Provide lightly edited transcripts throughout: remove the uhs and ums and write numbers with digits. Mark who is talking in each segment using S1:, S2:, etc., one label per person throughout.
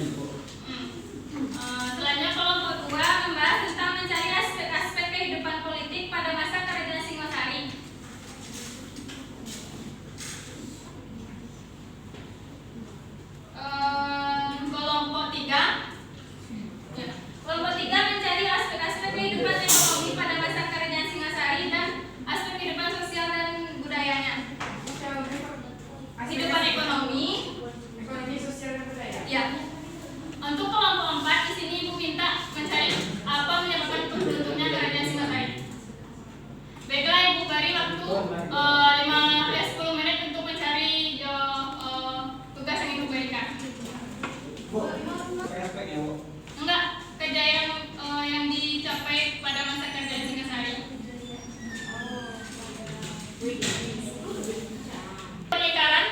S1: Selanjutnya kelompok 2 membahas tentang mencari aspek-aspek kehidupan politik pada masa kerajaan Singosari. Kelompok 3 mencari aspek-aspek kehidupan ekonomi pada masa kerajaan Singosari dan aspek kehidupan sosial dan budayanya. Kehidupan ekonomi,
S2: sosial dan budaya.
S1: ya. Untuk kelompok 4 di sini Ibu minta mencari apa menyebabkan terbentuknya kerajaan Singosari. Baiklah, Ibu beri waktu 10 menit untuk mencari tugas yang Ibu berikan. Enggak, kejayaan yang dicapai pada masa kerajaan Singosari. Peningkaran.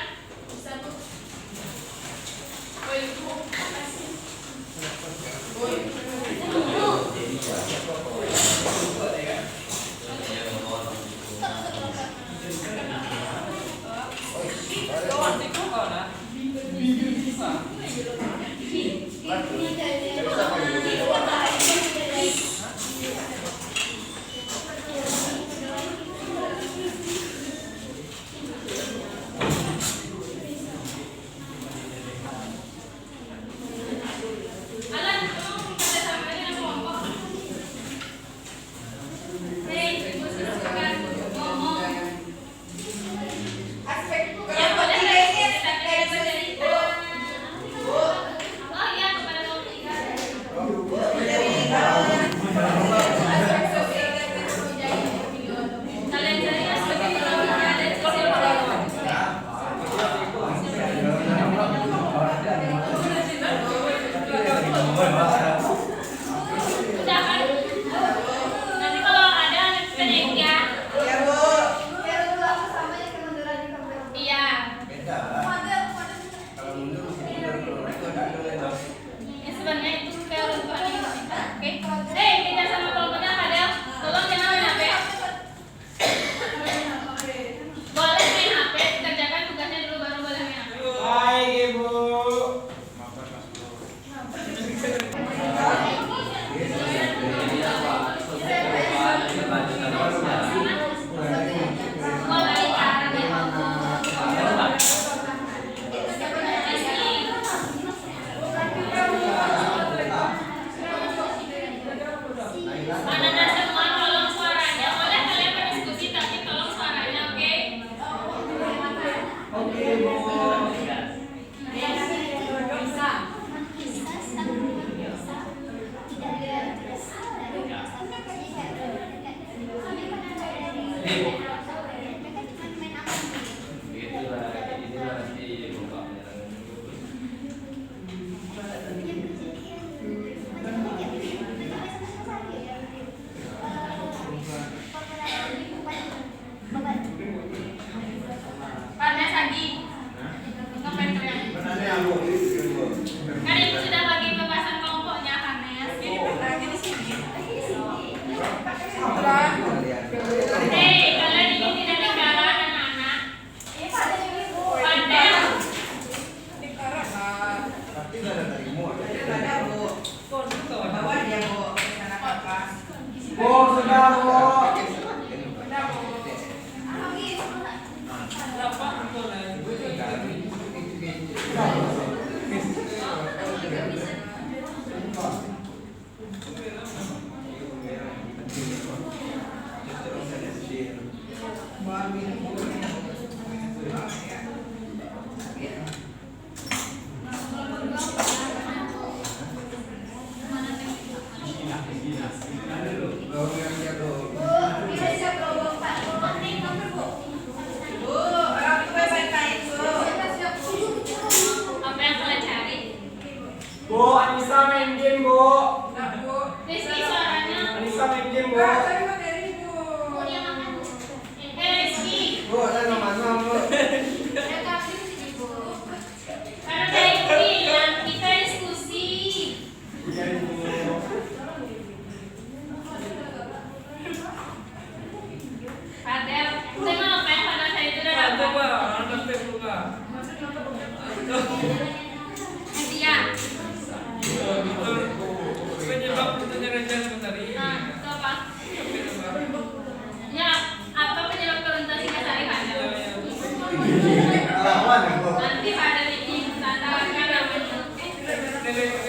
S1: Baiklah,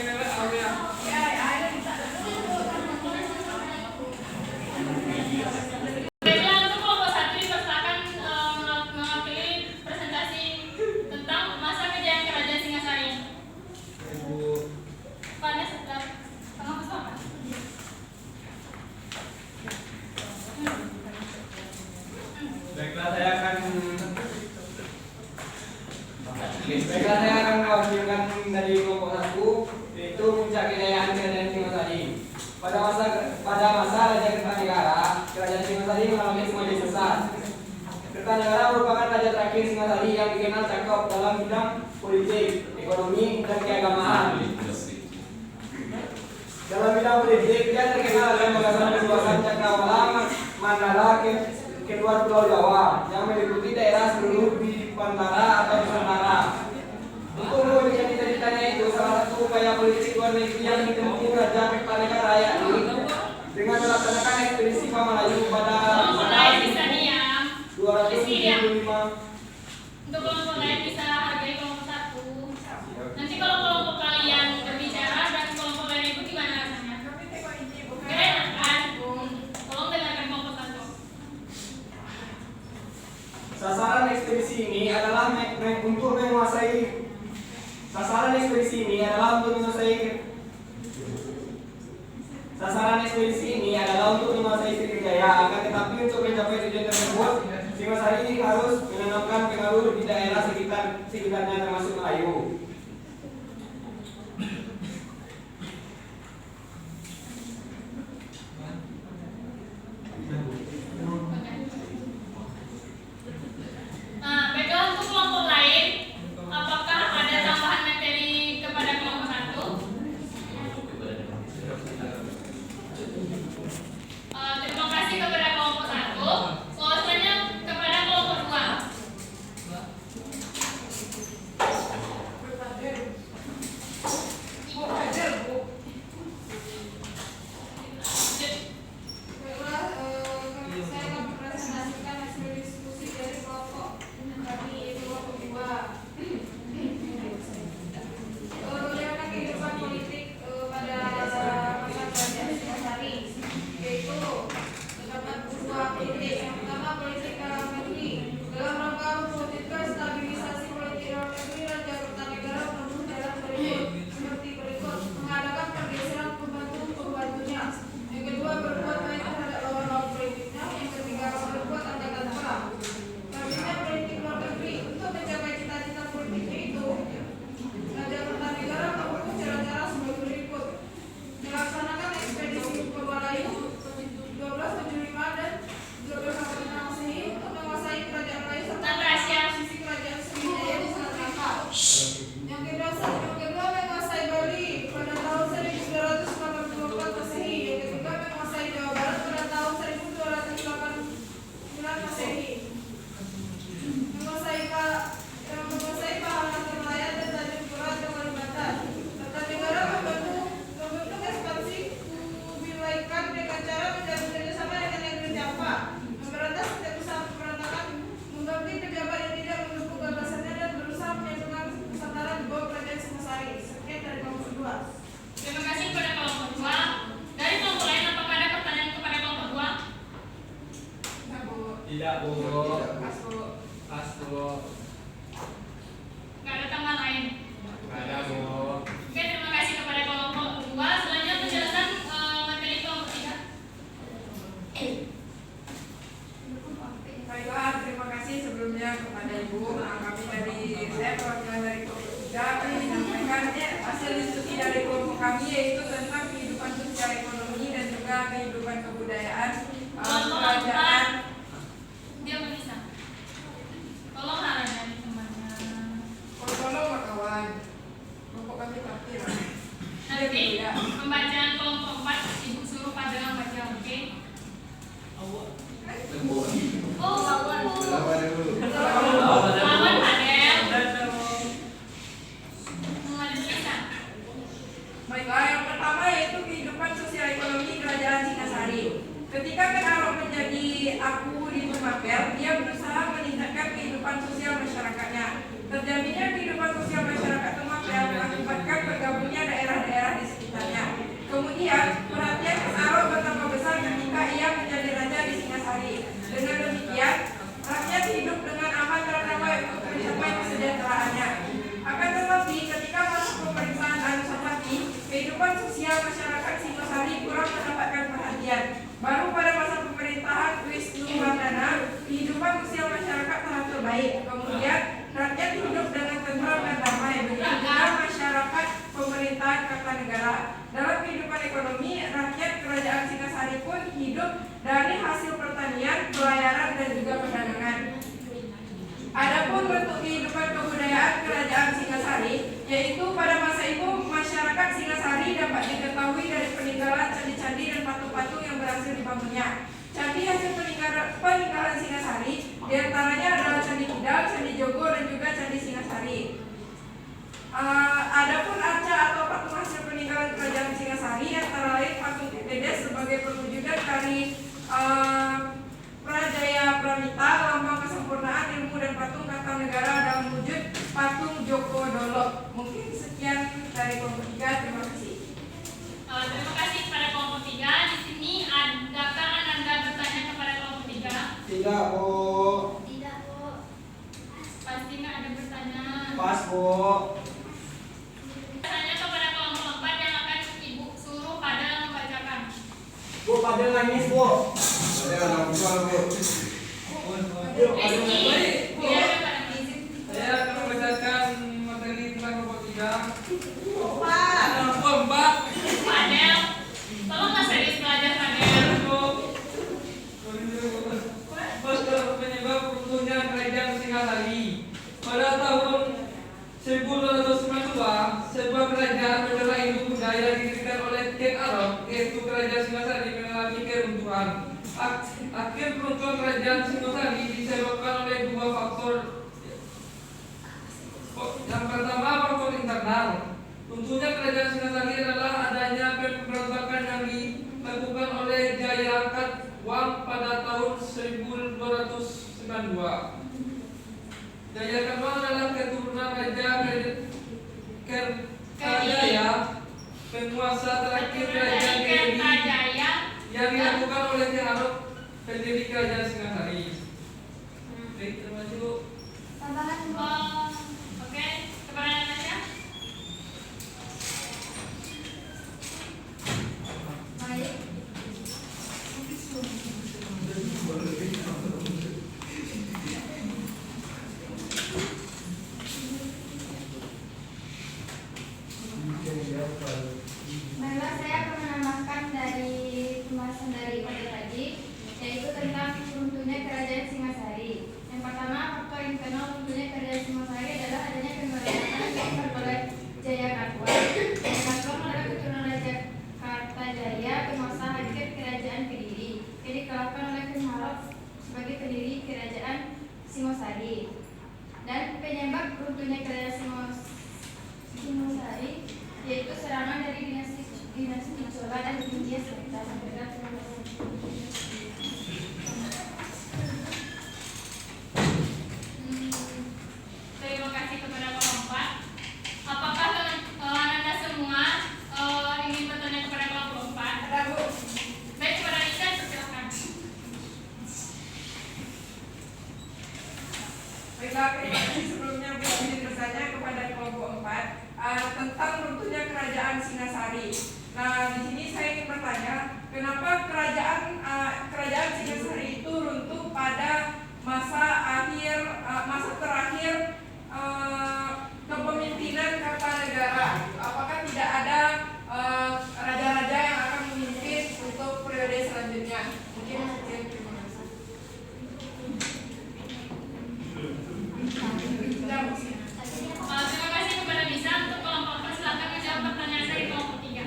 S1: untuk kelompok 1 dipersilakan mewakili presentasi tentang masa kejayaan Kerajaan Singasari. Pada setelah tengah bersama.
S3: Baiklah, saya akan mewakilkan dari kelompok 1, yaitu puncak kejayaan Kerajaan Singasari. Pada masa Raja Kertanegara, Kerajaan Singasari mengalami kemajuan besar. Kertanegara merupakan raja terakhir Singasari yang dikenal cakap dalam bidang politik, ekonomi, dan keagamaan. Dalam bidang politik, dia terkenal dengan gagasan kekuasaan Cakrawala Mandala ke luar Pulau Jawa yang meliputi daerah seluruh di Pantara atau Nusantara. Untuk mewujudkan cita-citanya itu, salah satu upaya politik luar negeri yang ditempuh Raja Kertanegara yakni dengan melaksanakan ekspedisi Pamalayu pada
S1: Kelompok lain bisa diam.
S3: 275.
S1: Untuk kelompok lain bisa hargai kelompok 1. Nanti kalau kelompok kalian berbicara dan kelompok lain ikut gimana rasanya? Gak enak kan? Tolong dengarkan kelompok 1.
S3: Sasaran ekspedisi ini adalah untuk menguasai Sriwijaya. Akan tetapi untuk mencapai tujuan tersebut, Singasari harus menanamkan pengaruh di daerah sekitarnya termasuk Melayu.
S1: Nah, baiklah, untuk kelompok lain, apakah ada tambahan materi kepada kelompok 1? Terima kasih kepada kelompok 1. Selanjutnya kepada kelompok 2.
S2: Baiklah, saya akan mempresentasikan hasil diskusi dari kelompok kami, yaitu kelompok 2. Bagaimana kehidupan politik pada masa Kerajaan Singasari, yaitu terdapat dua politik. Yang pertama, politik dalam negeri. Dalam rangka mewujudkan stabilisasi politik dalam negeri, Raja Kertanegara menempuh jalan berikut seperti berikut: mengadakan pergeseran pembantu-pembantunya. Yang kedua, berbuat baik terhadap lawan-lawan politiknya. Yang ketiga, berbuat angkatan perang. Selanjutnya, politik luar negeri. Untuk mencapai cita-cita politiknya itu, Raja Kertanegara menempuh cara-cara sebagai berikut: melaksanakan ekspedisi ke Melayu 1275 dan 1246 Masehi untuk menguasai kerajaan Melayu serta posisi kerajaan Sriwijaya di Selat Malaka. Yang kedua, menguasai Bali pada tahun 1284 Masehi. Yang ketiga, menguasai Jawa Barat pada tahun 1289 Masehi. Menguasai Pahlawan Nelayan dan Tanjung Pura atau Kalimantan. Kertanegara membentuk ekspansi kubilaikan dengan cara menjalin kerjasama dengan negeri Java, memberantas setiap usaha pemberontakan, membagi pejabat yang tidak mendukung gagasannya, dan berusaha menyatukan Nusantara di bawah Kerajaan Singasari. Sekian dari kelompok 2.
S1: Terima kasih kepada kelompok 2. Dari kelompok lain, apakah ada pertanyaan kepada kelompok 2?
S3: Tidak, Bu.
S1: Nggak ada tambahan lain.
S3: Ada, Bu.
S1: Oke, terima kasih kepada kelompok 2. Selanjutnya penjelasan materi kelompok 3.
S2: Baiklah, terima kasih sebelumnya kepada Ibu. Saya perwakilan dari kelompok 3 kami menyampaikan hasil diskusi dari kelompok kami, yaitu tentang kehidupan sosial ekonomi dan juga kehidupan kebudayaan
S1: Kelompok
S2: kerajaan.
S1: 4. Dia bisa. Tolong arah dari temannya.
S2: Tolong kawan, kelompok kami takdir.
S1: Nanti pembacaan kelompok 4 Ibu suruh Padang baca, oke? Oh, lawan. Lawan Padel. Mengadu bisa.
S2: Baiklah, yang pertama yaitu kehidupan sosial ekonomi Kerajaan Singasari. Ketika Kenarok menjadi Apu di Tumapel, dia berusaha meningkatkan kehidupan sosial masyarakatnya. Terjaminnya kehidupan sosial masyarakat Tumapel mengakibatkan bergabungnya daerah Kartanegara. Dalam kehidupan ekonomi, rakyat Kerajaan Singasari pun hidup dari hasil pertanian, pelayaran, dan juga perdagangan. Adapun bentuk kehidupan kebudayaan Kerajaan Singasari, yaitu pada masa itu masyarakat Singasari dapat diketahui dari peninggalan candi-candi dan patung-patung yang berhasil dibangunnya. Candi hasil peninggalan Singasari diantaranya adalah Candi Kidal, Candi Jogo, dan juga Candi Singasari. Adapun arca atau patung hasil peninggalan Kerajaan Singasari antara lain patung Tepedes sebagai perwujudan dari Prajaya Pramita, lambang kesempurnaan ilmu, dan patung Kartanegara dalam wujud patung Joko Dolok. Mungkin sekian dari kelompok 3. Terima kasih.
S1: Terima kasih kepada kelompok 3. Di sini adakah Ananda bertanya kepada kelompok 3?
S3: Tidak, Bu.
S1: Tidak, Bu. Pasti nggak ada bertanya.
S3: Pas, Bu.
S1: Tanya kepada kelompok 4 yang akan Ibu suruh pada membacakan.
S3: Bu, pada nangis, Bu. Pada nangis, Bu.
S1: Rizky, biar pada izin.
S4: Saya akan membacakan materi tentang kelompok 3.
S2: Kelompok 4.
S1: Fadel, tolong nggak serius belajar Fadel.
S4: Penyebab runtuhnya Kerajaan Singasari. Pada tahun 1292, sebuah kerajaan menjelang induk budaya didirikan oleh King Arok, yaitu Kerajaan Singasari, mengalami keruntuhan. Akhir keruntuhan Kerajaan Singasari disebabkan oleh dua faktor. Yang pertama, faktor internal. Runtuhnya Kerajaan Singasari adalah adanya pemberontakan yang dilakukan oleh Jaya Katwang pada tahun 1292. Jaya Katwang adalah keturunan Raja Kertajaya, penguasa terakhir Kerajaan Kediri
S1: Kertajaya.
S4: yang dilakukan oleh King Arok, pendiri Kerajaan Singasari. Baik, terima kasih, Bu.
S1: Oke, kepada Natasha.
S2: Baik.
S5: Baiklah, saya akan menambahkan dari pembahasan dari pada tadi, yaitu tentang runtuhnya Kerajaan Singasari. Yang pertama, faktor internal runtuhnya Kerajaan Singasari adalah adanya pemberontakan yang dilakukan oleh Jaya Katwang. Jaya Katwang adalah keturunan Raja Kartajaya, penguasa akhir Kerajaan Kediri, yang dikalahkan oleh King Arok sebagai pendiri Kerajaan Singasari. Dan penyebab runtuhnya Kerajaan Singasari yaitu serangan dari dinasti Chola dan Hindia Selatan.
S1: Terima kasih kepada kelompok 4. Apakah Ananda semua ingin bertanya kepada kelompok 4?
S2: Ada, Bu.
S1: Baik, kepada Nisa, persilakan.
S2: Baiklah, terima kasih. Sebelumnya Bu izin bertanya kepada kelompok 4 tentang runtuhnya Kerajaan Singasari. Nah, di sini saya ingin bertanya, kenapa Kerajaan Singasari itu runtuh pada masa terakhir kepemimpinan Kartanegara? Apakah tidak ada raja-raja yang akan memimpin untuk periode selanjutnya? Mungkin sekian, terima kasih. Sudah, Bu.
S1: Terima kasih kepada Nisa. Untuk kelompok 4, silakan menjawab pertanyaan dari kelompok 3.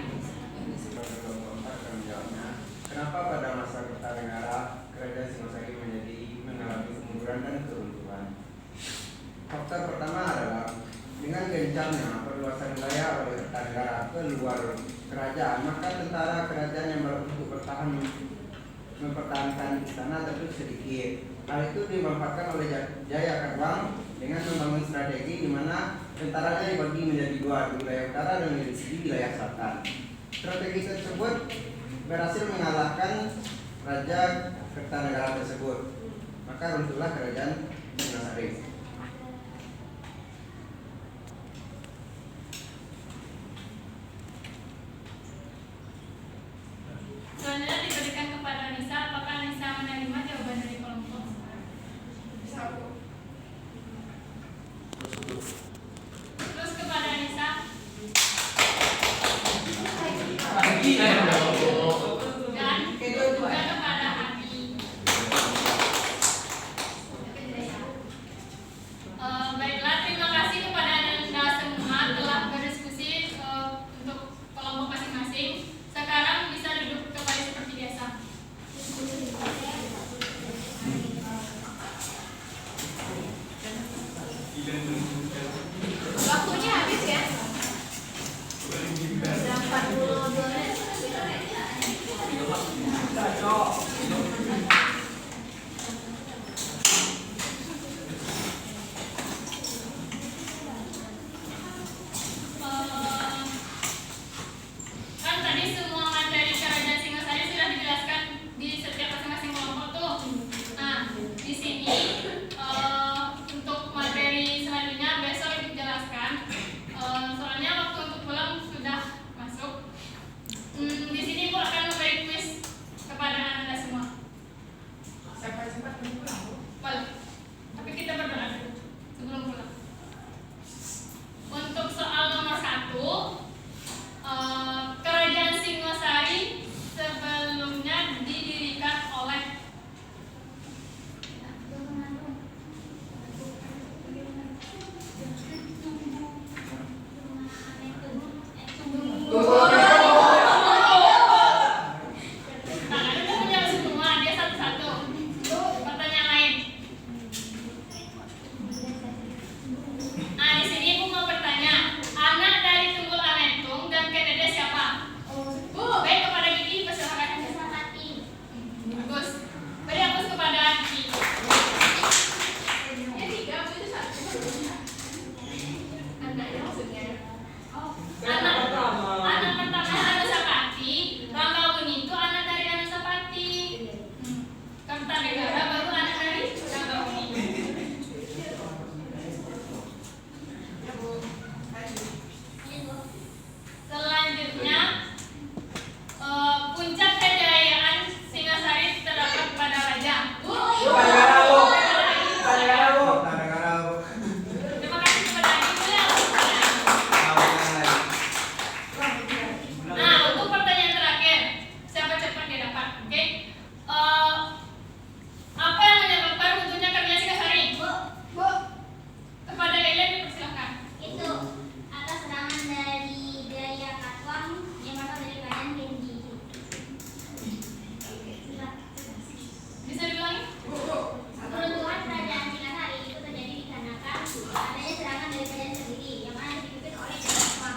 S6: Kenapa pada masa Kertanegara Kerajaan Singasari mengalami kemunduran dan keruntuhan? Faktor pertama adalah dengan gencarnya perluasan wilayah oleh Kertanegara ke luar kerajaan, maka tentara kerajaan yang untuk mempertahankan istana tentu sedikit. Hal itu dimanfaatkan oleh Jaya Katwang dengan membangun strategi di mana tentaranya dibagi menjadi dua, di wilayah utara dan di wilayah selatan. Strategi tersebut berhasil mengalahkan Raja Kertanegara tersebut. Maka runtuhlah Kerajaan Singasari.
S1: Selanjutnya diberikan kepada Nisa. Apakah Nisa menerima jawaban dari kelompok?
S2: Bisa, Bu.
S1: Terus kepada Nisa. dan juga kepada hati. Baiklah, terima kasih kepada Anda semua telah berdiskusi untuk kelompok masing-masing. Sekarang bisa duduk kembali seperti biasa.
S2: Waktunya habis ya. Sudah 42 menit.
S1: Kan tadi semua materi Kerajaan Singasari sudah dijelaskan di setiap masing-masing kelompok tuh. Nah, di sini untuk materi selanjutnya besok dijelaskan. Soalnya waktu untuk pulang sudah masuk. Di sini Ibu akan memberi kuis kepada Anda semua.
S2: Cepat-cepat pulang.
S1: Boleh. Tapi kita berdoa dulu sebelum pulang. Untuk soal nomor 1, Kerajaan Singosari sebelumnya didirikan oleh tangan itu punya semua, dia satu-satu. Pertanyaan lain. Nah, di sini Ibu mau bertanya, anak dari Tunggul Ametung dan Kedede siapa? Bu, baik kepada Gigi, persilakan. Bagus. Beri hapus kepada Gigi.
S2: Ini 3, Bu, itu 1. Anaknya maksudnya.
S1: Anak pertama Anusapati, Ranggabuni itu anak dari Anusapati. Kertanegara baru anak dari Ranggabuni. Selanjutnya, puncak kejayaan Singasari terdapat pada raja. Bu. Terima kasih kepada Ibu ya. Nah, untuk pertanyaan terakhir, siapa cepat dia dapat, oke? Apa yang menyebabkan runtuhnya Kerajaan Singasari?
S5: Bu,
S1: Kepada Leila dipersilakan.
S5: itu atas serangan dari Daya Katwang yang berasal dari kerajaan Genji.
S1: Bisa diulangi?
S5: Peruntuhan kerajaan Singasari itu terjadi dikarenakan adanya serangan dari kerajaan sendiri yang mana dipimpin oleh Daya Katwang.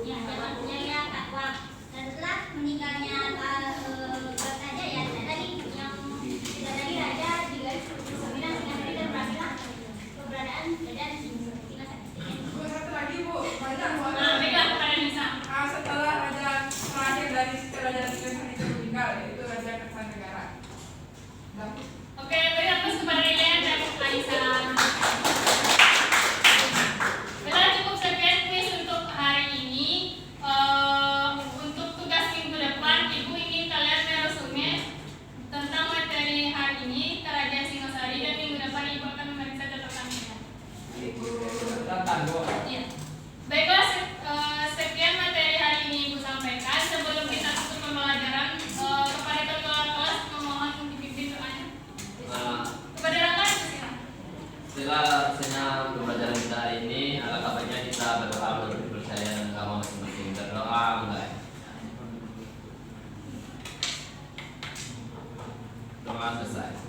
S5: Ya, Daya Katwang. Dan setelah meninggalnya Kertajaya, tidak lagi raja di garis pimpinan Singasari dan berakhirlah keberadaan kerajaan Singasari.
S2: Bu, satu lagi, Bu. Banyak
S1: Nah,
S2: soalnya.
S1: baiklah kepada Nisa.
S2: Setelah raja terakhir dari kerajaan Singasari itu meninggal, yaitu Raja Kertanegara.
S1: Oke, beri hapus kepada Leila dan Aisyah. Baiklah, cukup sekian kuis untuk hari ini. Untuk tugas minggu depan, Ibu ingin kalian meresume tentang materi hari ini Kerajaan Singasari, dan minggu depan Ibu akan memeriksa catatannya. Iya. Baiklah, sekian materi hari ini Ibu sampaikan. Sebelum kita tutup pembelajaran, kepada ketua kelas memohon dipimpin doanya. Kepada Rangga, silakan.
S7: Setelah selesainya pembelajaran kita hari ini, alangkah baiknya kita berdoa untuk kepercayaan agama masing-masing. Berdoa mulai. Doa selesai.